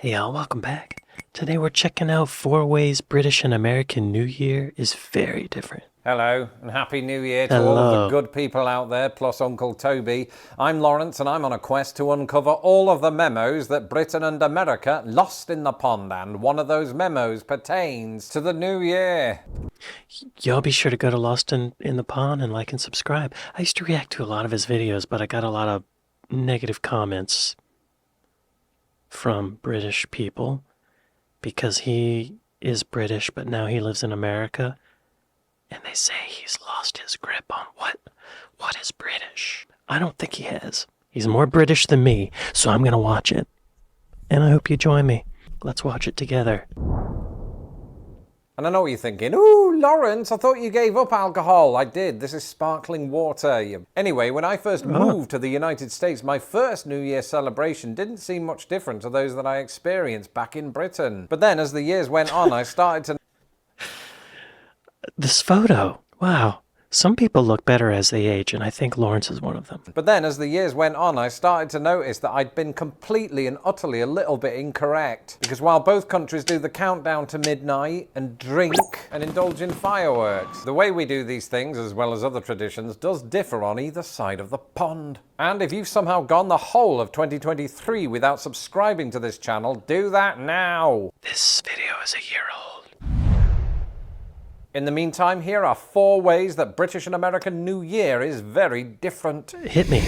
Hey y'all, welcome back. Today we're checking out 4 ways British and American New Year is very different. Hello, and Happy New Year to Hello. all of the good people out there, plus Uncle Toby. I'm Lawrence, and I'm on a quest to uncover all of the memos that Britain and America lost in the pond, and one of those memos pertains to the New Year. Y'all be sure to go to Lost in the Pond and like and subscribe. I used to react to a lot of his videos, but I got a lot of negative comments from British people because he is British, but now he lives in America. And they say he's lost his grip on what is British. I don't think he has. He's more British than me, so I'm going to watch it. And I hope you join me. Let's watch it together. And I know what you're thinking, ooh, Lawrence, I thought you gave up alcohol. I did. This is sparkling water. Anyway, when I first moved to the United States, my first New Year celebration didn't seem much different to those that I experienced back in Britain. But then, as the years went on, I started to... This photo, wow. Some people look better as they age, and I think Lawrence is one of them. But then, as the years went on, I started to notice that I'd been completely and utterly a little bit incorrect. Because while both countries do the countdown to midnight and drink and indulge in fireworks, the way we do these things, as well as other traditions, does differ on either side of the pond. And if you've somehow gone the whole of 2023 without subscribing to this channel, do that now. This video is a year old. In the meantime, here are 4 ways that British and American New Year is very different. Hit me.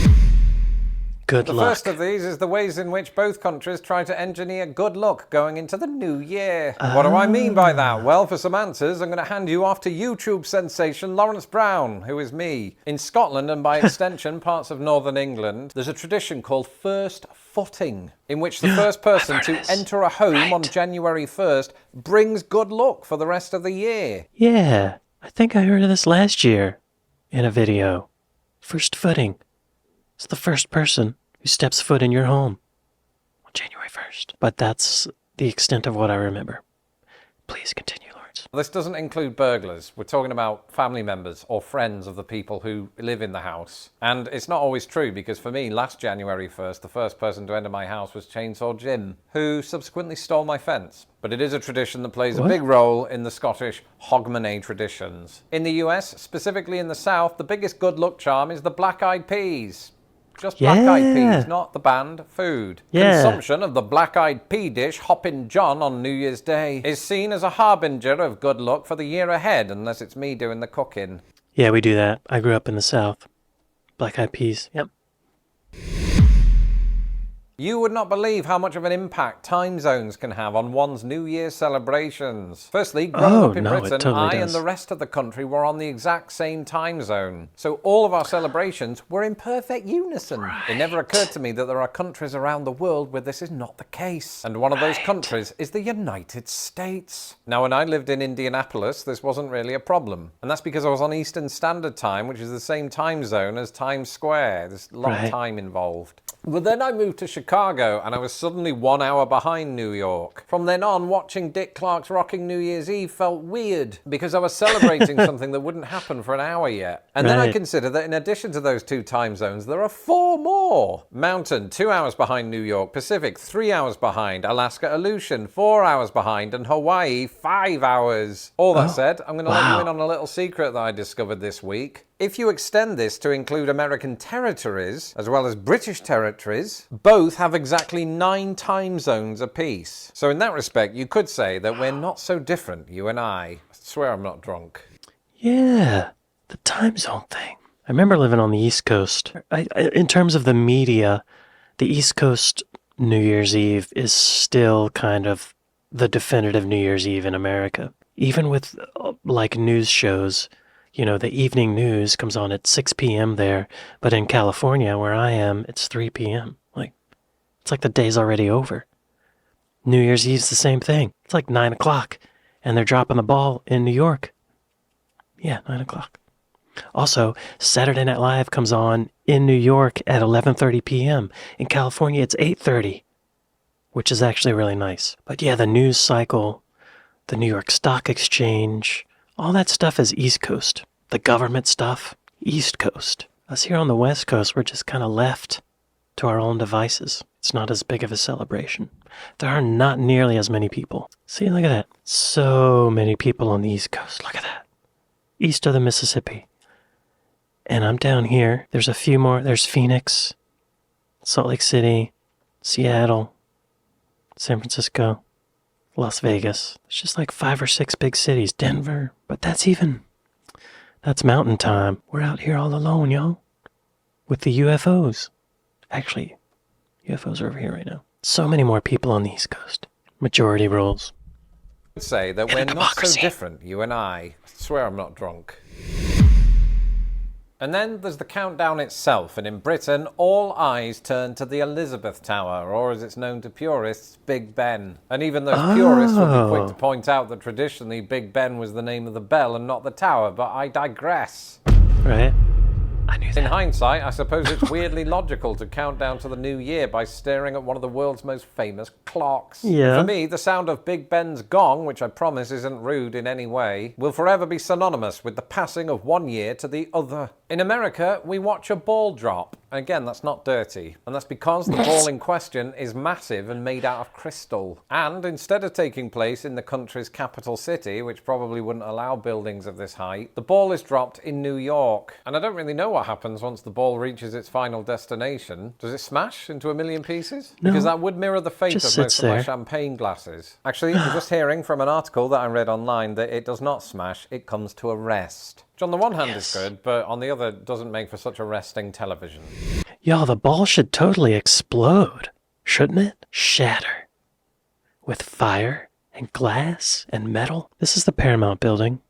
Good luck. The first of these is the ways in which both countries try to engineer good luck going into the new year. What do I mean by that? Well, for some answers, I'm going to hand you off to YouTube sensation Lawrence Brown, who is me. In Scotland, and by extension parts of northern England, there's a tradition called first footing, in which the first person to enter a home on January 1st brings good luck for the rest of the year. Yeah, I think I heard of this last year in a video. First footing. It's the first person who steps foot in your home on January 1st. But that's the extent of what I remember. Please continue, Lawrence. This doesn't include burglars. We're talking about family members or friends of the people who live in the house. And it's not always true, because for me, last January 1st, the first person to enter my house was Chainsaw Jim, who subsequently stole my fence. But it is a tradition that plays a big role in the Scottish Hogmanay traditions. In the US, specifically in the South, the biggest good luck charm is the black-eyed peas. Just black-eyed peas, not the band, food. Consumption of the black-eyed pea dish, Hoppin' John, on New Year's Day is seen as a harbinger of good luck for the year ahead, unless it's me doing the cooking. Yeah, we do that. I grew up in the South. Black-eyed peas, yep. You would not believe how much of an impact time zones can have on one's New Year celebrations. Firstly, growing up in Britain, totally and the rest of the country were on the exact same time zone. So all of our celebrations were in perfect unison. It never occurred to me that there are countries around the world where this is not the case. And one of those countries is the United States. Now, when I lived in Indianapolis, this wasn't really a problem. And that's because I was on Eastern Standard Time, which is the same time zone as Times Square. There's a lot of time involved. But then I moved to Chicago, and I was suddenly 1 hour behind New York. From then on, watching Dick Clark's Rocking New Year's Eve felt weird, because I was celebrating something that wouldn't happen for an hour yet. And then I considered that in addition to those 2 time zones, there are 4 more. Mountain, 2 hours behind New York. Pacific, 3 hours behind. Alaska Aleutian, 4 hours behind. And Hawaii, 5 hours. All that said, I'm going to let you in on a little secret that I discovered this week. If you extend this to include American territories, as well as British territories, both have exactly 9 time zones apiece. So in that respect, you could say that we're not so different, you and I. I swear I'm not drunk. Yeah, the time zone thing. I remember living on the East Coast. In terms of the media, the East Coast New Year's Eve is still kind of the definitive New Year's Eve in America. Even with, like, news shows, you know, the evening news comes on at 6 p.m. there, but in California, where I am, it's 3 p.m. It's like the day's already over. New Year's Eve's the same thing. It's like 9 o'clock, and they're dropping the ball in New York. Yeah, 9 o'clock. Also, Saturday Night Live comes on in New York at 11:30 p.m. In California, it's 8:30, which is actually really nice. But yeah, the news cycle, the New York Stock Exchange, all that stuff is East Coast. The government stuff, East Coast. Us here on the West Coast, we're just kind of left to our own devices. It's not as big of a celebration. There are not nearly as many people. See, look at that. So many people on the East Coast. Look at that. East of the Mississippi. And I'm down here. There's a few more. There's Phoenix, Salt Lake City, Seattle, San Francisco, Las Vegas. It's just like 5 or 6 big cities. Denver. But that's mountain time. We're out here all alone, y'all. With the UFOs. Actually, UFOs are over here right now. So many more people on the East Coast. Majority rules. I'd say that we're not so different, you and I. I swear I'm not drunk. And then there's the countdown itself, and in Britain, all eyes turn to the Elizabeth Tower, or as it's known to purists, Big Ben. And even those purists would be quick to point out that traditionally Big Ben was the name of the bell and not the tower, but I digress. Right? I knew that. In hindsight, I suppose it's weirdly logical to count down to the new year by staring at one of the world's most famous clocks. Yeah. For me, the sound of Big Ben's gong, which I promise isn't rude in any way, will forever be synonymous with the passing of one year to the other. In America, we watch a ball drop. Again, that's not dirty. And that's because the ball in question is massive and made out of crystal. And instead of taking place in the country's capital city, which probably wouldn't allow buildings of this height, the ball is dropped in New York. And I don't really know what happens once the ball reaches its final destination. Does it smash into a million pieces? No, because that would mirror the fate of just most sits of my there. champagne glasses. Actually, I'm just hearing from an article that I read online that it does not smash, it comes to a rest. Which on the one hand is good, but on the other doesn't make for such a resting television. Y'all, the ball should totally explode, shouldn't it? Shatter. With fire and glass and metal. This is the Paramount building.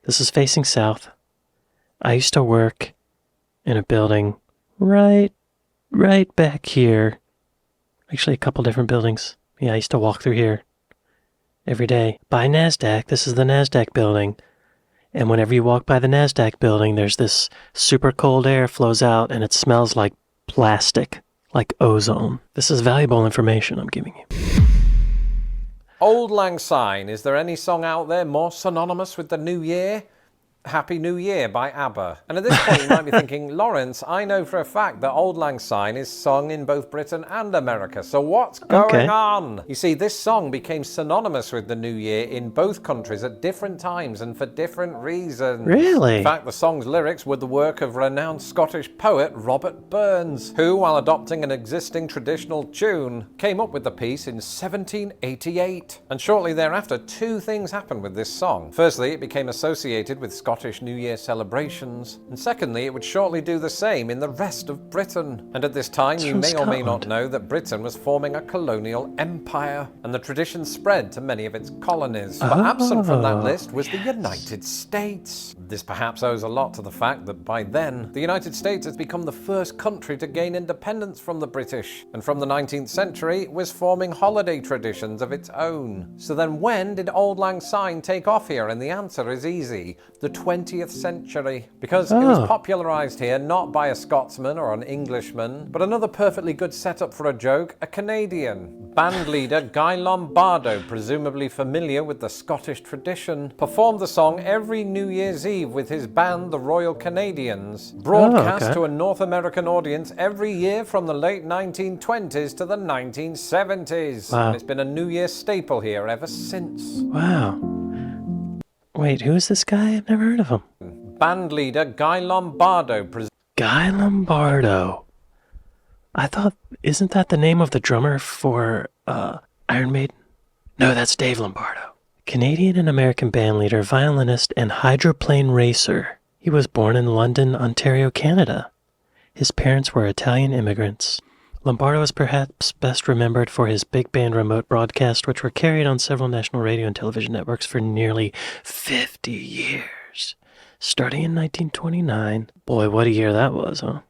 This is facing south. I used to work in a building right back here. Actually, a couple different buildings. Yeah, I used to walk through here every day. By NASDAQ, this is the NASDAQ building. And whenever you walk by the NASDAQ building, there's this super cold air flows out and it smells like plastic, like ozone. This is valuable information I'm giving you. Auld Lang Syne, is there any song out there more synonymous with the new year? Happy New Year by ABBA. And at this point you might be thinking, Lawrence, I know for a fact that Auld Lang Syne is sung in both Britain and America, so what's going on? You see, this song became synonymous with the new year in both countries at different times and for different reasons. Really? In fact, the song's lyrics were the work of renowned Scottish poet Robert Burns, who, while adopting an existing traditional tune, came up with the piece in 1788. And shortly thereafter, two things happened with this song. Firstly, it became associated with Scottish New Year celebrations, and secondly, it would shortly do the same in the rest of Britain. And at this time, you may or may not know that Britain was forming a colonial empire, and the tradition spread to many of its colonies. But absent from that list was the United States. This perhaps owes a lot to the fact that by then, the United States has become the first country to gain independence from the British, and from the 19th century was forming holiday traditions of its own. So then when did Auld Lang Syne take off here? And the answer is easy. The 20th century, because it was popularised here not by a Scotsman or an Englishman, but another perfectly good setup for a joke, a Canadian. Band leader Guy Lombardo, presumably familiar with the Scottish tradition, performed the song every New Year's Eve with his band, the Royal Canadians, broadcast to a North American audience every year from the late 1920s to the 1970s. Wow. And it's been a New Year staple here ever since. Wow. Wait, who is this guy? I've never heard of him. Band leader Guy Lombardo. Guy Lombardo. I thought, isn't that the name of the drummer for Iron Maiden? No, that's Dave Lombardo. Canadian and American bandleader, violinist, and hydroplane racer. He was born in London, Ontario, Canada. His parents were Italian immigrants. Lombardo is perhaps best remembered for his big band remote broadcasts, which were carried on several national radio and television networks for nearly 50 years. Starting in 1929. Boy, what a year that was, huh?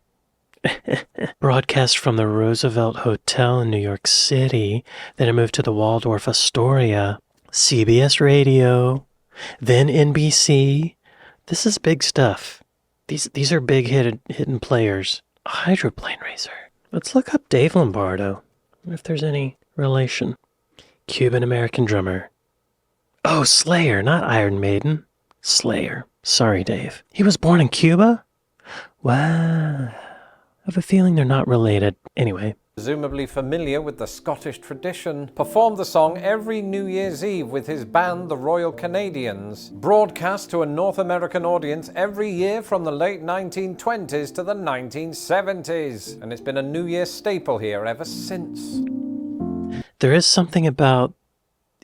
Broadcast from the Roosevelt Hotel in New York City. Then it moved to the Waldorf Astoria. CBS Radio. Then NBC. This is big stuff. These are big hidden players. A hydroplane racer. Let's look up Dave Lombardo. If there's any relation. Cuban-American drummer. Oh, Slayer, not Iron Maiden. Slayer. Sorry, Dave. He was born in Cuba? Wow. I have a feeling they're not related. Anyway, presumably familiar with the Scottish tradition, performed the song every New Year's Eve with his band, the Royal Canadians, broadcast to a North American audience every year from the late 1920s to the 1970s, and it's been a New Year staple here ever since. There is something about,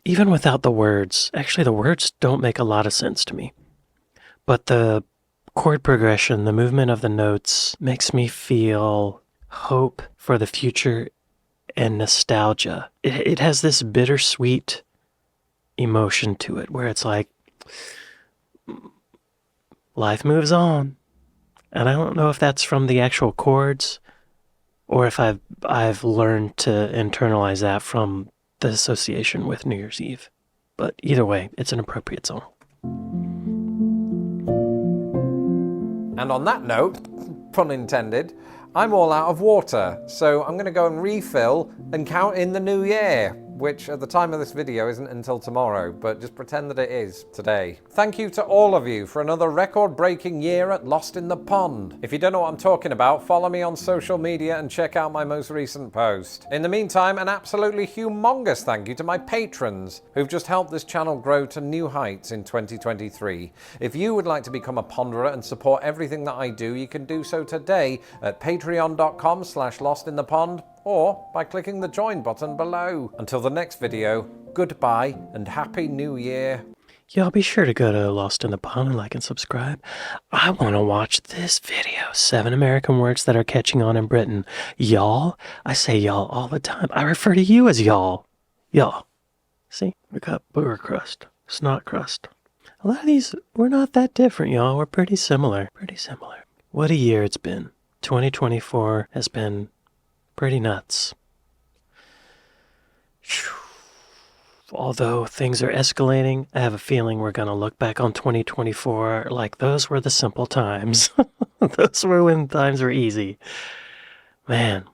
even without the words, actually the words don't make a lot of sense to me, but the chord progression, the movement of the notes makes me feel hope for the future and nostalgia. It has this bittersweet emotion to it where it's like life moves on. And I don't know if that's from the actual chords or if I've learned to internalize that from the association with New Year's Eve. But either way, it's an appropriate song. And on that note, pun intended, I'm all out of water, so I'm going to go and refill and count in the new year, which at the time of this video isn't until tomorrow, but just pretend that it is today. Thank you to all of you for another record-breaking year at Lost in the Pond. If you don't know what I'm talking about, follow me on social media and check out my most recent post. In the meantime, an absolutely humongous thank you to my patrons who've just helped this channel grow to new heights in 2023. If you would like to become a ponderer and support everything that I do, you can do so today at patreon.com/lostinthepond or by clicking the join button below. Until the next video, goodbye and Happy New Year. Y'all be sure to go to Lost in the Pond and like and subscribe. I want to watch this video, 7 American words that are catching on in Britain. Y'all? I say y'all all the time. I refer to you as y'all. Y'all. See? We got booger crust, snot crust. A lot of these, we're not that different, y'all. We're pretty similar. Pretty similar. What a year it's been. 2024 has been pretty nuts. Although things are escalating, I have a feeling we're going to look back on 2024 like those were the simple times. Those were when times were easy. Man,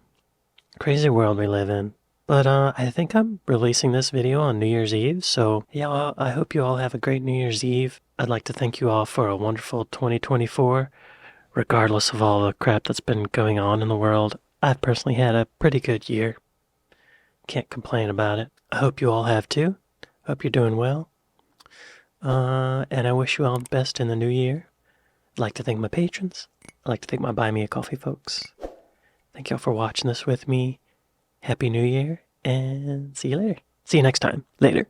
crazy world we live in. But I think I'm releasing this video on New Year's Eve, so yeah, I hope you all have a great New Year's Eve. I'd like to thank you all for a wonderful 2024. Regardless of all the crap that's been going on in the world, I've personally had a pretty good year. Can't complain about it. I hope you all have too. Hope you're doing well. And I wish you all the best in the new year. I'd like to thank my patrons. I'd like to thank my Buy Me a Coffee folks. Thank y'all for watching this with me. Happy New Year, and see you later. See you next time. Later.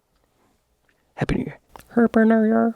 Happy New Year. Happy New Year.